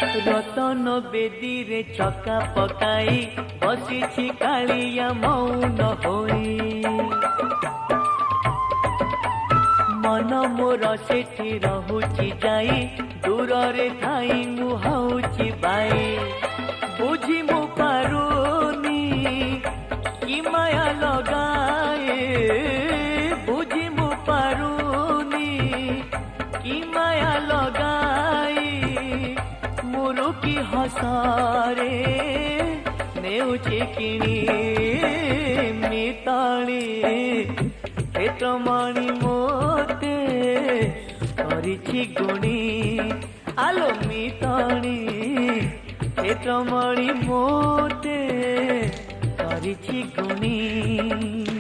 रतन बेदी रे चका पकाई बसी कालिया मौन होई मन मोर सेठी रहुची जाई दूर रे थाई मुहाउची बाई बुझी मु पारुनी कि माया लगाए बुझी मु पारुनी कि माया लगाई मुरु की हसारे नेउची किणी मिताली क्षेत्रमणि मोते करिछि गुणी आलो मिताली क्षेत्रमणि मोते करिछि गुणी।